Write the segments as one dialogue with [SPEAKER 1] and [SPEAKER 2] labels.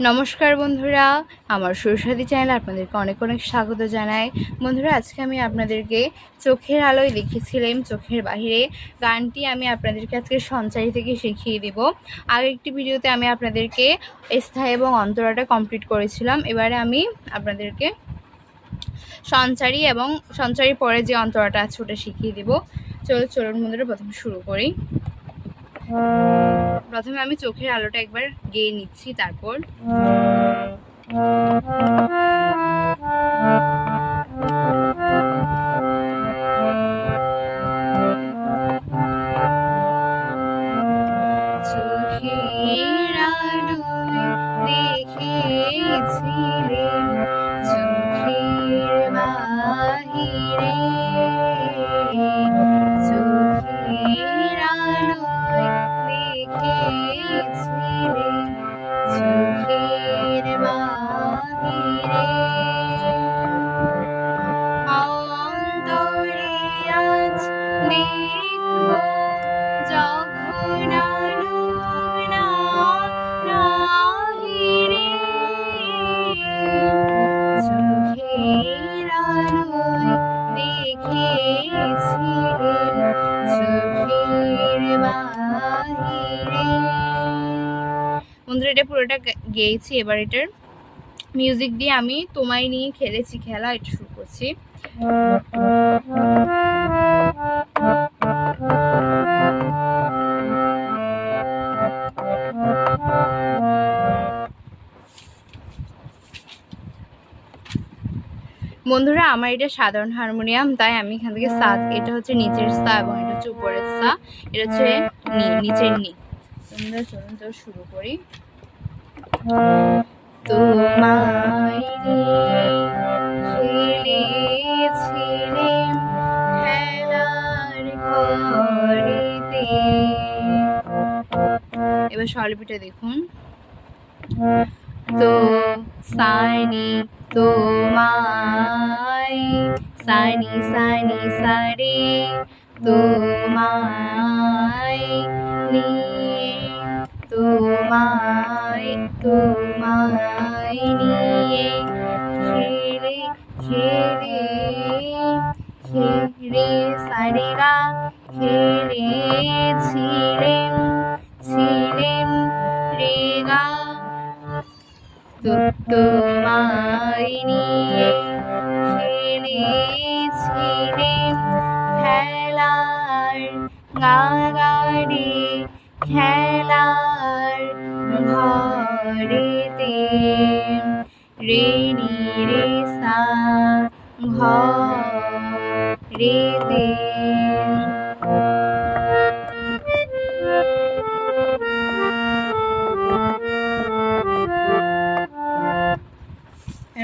[SPEAKER 1] নমস্কার বন্ধুরা, আমার সুস্বাদী চ্যানেলে আপনাদেরকে অনেক অনেক স্বাগত জানাই। বন্ধুরা, আজকে আমি আপনাদেরকে চোখের আলোয় লিখেছিলাম চোখের বাহিরে গানটি আমি আপনাদেরকে আজকে সঞ্চারী থেকে শিখিয়ে দেব। আগের একটি ভিডিওতে আমি আপনাদেরকে স্থায়ী এবং অন্তরাটা কমপ্লিট করেছিলাম। এবারে আমি আপনাদেরকে সঞ্চারী এবং সঞ্চারীর পরে যে অন্তরাটা আছে ওটা শিখিয়ে দেব। চলুন বন্ধুরা, প্রথমে শুরু করি। প্রথমে আমি চোখের আলোটা একবার গেয়ে নিচ্ছি, তারপর চোখের আলোয় দেখেছিলেন চোখের বাহিরে, চোখের আলোয় দেখেছিলেন চোখের বাহিরে, অন্তরে আজ দেখব যখন আলোক না বাহিরে, চোখের আলোয় দেখেছিলেন চোখের বাহিরে। বন্ধুরা, এটা পুরোটা গেয়েছি। এবার এটার মিউজিক দিয়ে আমি তোমায় নিয়ে খেলেছি খেলা, এটা শুরু করছি। বন্ধুরা, আমার এটা সাধারণ হারমোনিয়াম, তাই আমি এখান থেকে সা, এটা হচ্ছে নিচের সা এবং এটা হচ্ছে উপরের সা, এটা হচ্ছে নিচের নি। তোমরা চলুন তো শুরু করি। তোমায় খেলেছিলেন খেলার ঘরেতে, এবার স্বরলিপিটা দেখুন। তো সানি তোমায়, সানি সানি সারে তোমায় নিয়ে, তোমায় তোমায় নিয়ে খেলে খেলে খেলে সারে গা খেলেছিলেন ছিলেন রে গা, তোমায় নিয়ে খেলেছিলেন খেলার গাগারে, খেলার ঘরেতে, রে নি রে সা ঘরেতে।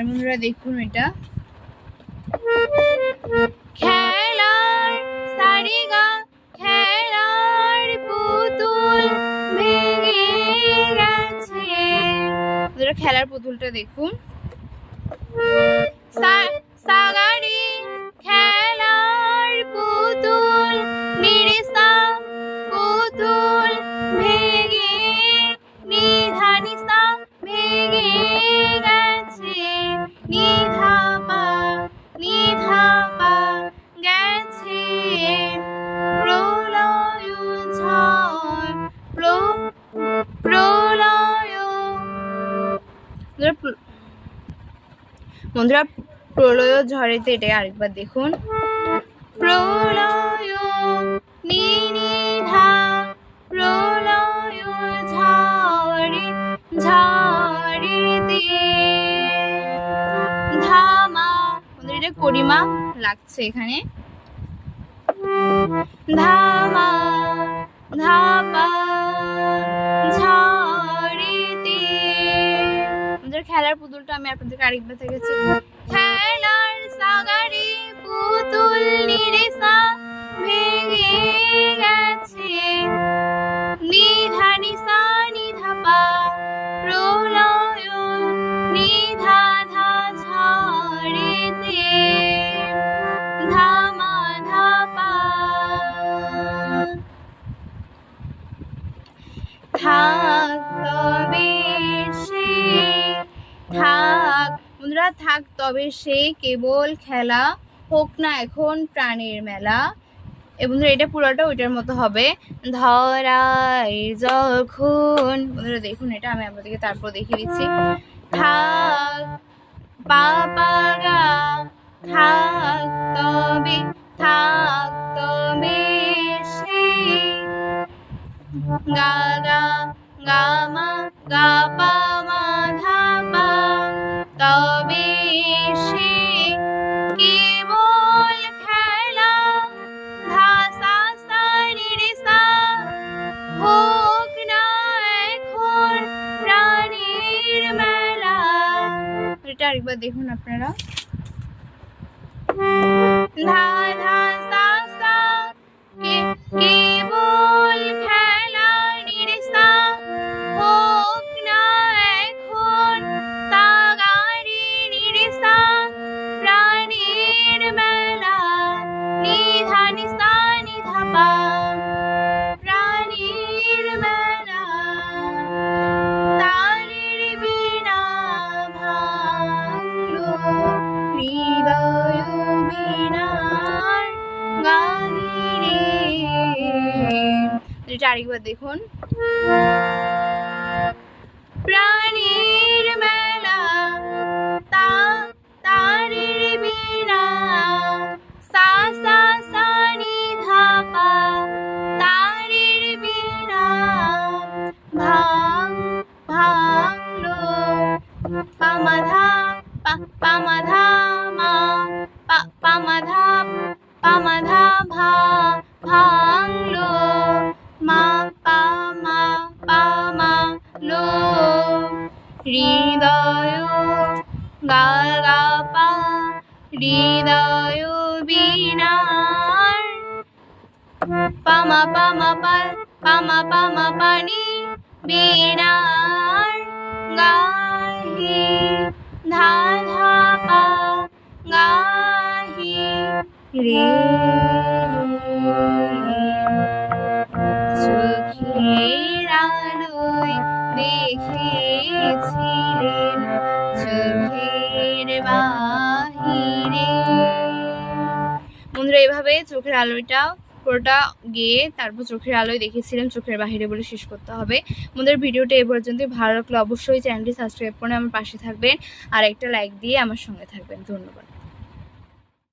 [SPEAKER 1] বন্ধুরা দেখুন, এটা খেলার সারিগা খেলার পুতুল ভেঙে গেছে। খেলার পুতুলটা দেখুন। সাগারি খেলার পুতুল নিরিসা পুতুল ভেঙে নিধানিসা ভেঙে গেছে, নিধাপা নিধাপা গেছে, প্রলয় ঝড় প্রলয়। বন্ধুরা, প্রলয় ঝড়েতে এটা আরেকবার দেখুন। প্রলয় নিধা প্রলয় ঝড়ে ঝড়েতে ধামা। বন্ধুরা, এটা করিমা লাগছে এখানে। ধামা ধাপা ঝড়েতে। খেলার পুতুলটা আমি আপনাদেরকে আরেকবার দেখেছি। খেলার সাগারি পুতুল নিরিসা ভেঙে গেছে, নিধানিসা নিধাপা প্রলয় নিধাধা ঝড়েতে, ধামা ধাপা থাক তবে সে বন্ধুরা থাক তবে সে কেবল খেলা, হোক না এখন প্রাণের মেলা। বন্ধুরা এটা পুরোটা ওইটার মতো হবে। ধরাই যখন, বন্ধুরা দেখুন এটা আমি আপনাদেরকে তারপর দেখিয়ে দিচ্ছি। থাক পাপা গা, থাক তবে সে, গা গা গা মা গা পা মা ধা পা, তবে সে কেবল খেলা, ধা সা সা রে রে সা, হোক না এখন প্রাণের মেলা। এটা আরেকবার দেখুন আপনারা। ধা ধা সা সা, কেবল খেলা রে রে সা, হোক না এখন সা গা রে রে সা, প্রাণের মেলা, নি ধা নি সা নি ধা পা, প্রাণের মেলা। তারের বিনা ভাঙলো হৃদয় বীণার গাহিরে। এটা আরেকবার দেখুন। প্রাণের মেলা, তারের বিনা, সা সা সা নি ধা পা, তারের বিনা ভাঙলো, পামাধা পামাধা মা, পামাধা পামাধা ভা, ভাঙলো মা পামা লো, হৃদয় গা গা পা, হৃদয় বীণার, পামা পামা পা পামা পামা পানি, বীণার গাহি, ধা ধা পা গাহি রে। চোখের আলোয় দেখেছিলেন চোখের বাহিরে। বন্ধুরা এভাবে চোখের আলোটা পুরোটা গিয়ে তারপর চোখের আলোয় দেখেছিলাম চোখের বাহিরে বলে শেষ করতে হবে। বন্ধুরা ভিডিওটা এ পর্যন্ত ভালো লাগলে অবশ্যই চ্যানেলটি সাবস্ক্রাইব করে আমার পাশে থাকবেন আর একটা লাইক দিয়ে আমার সঙ্গে থাকবেন। ধন্যবাদ।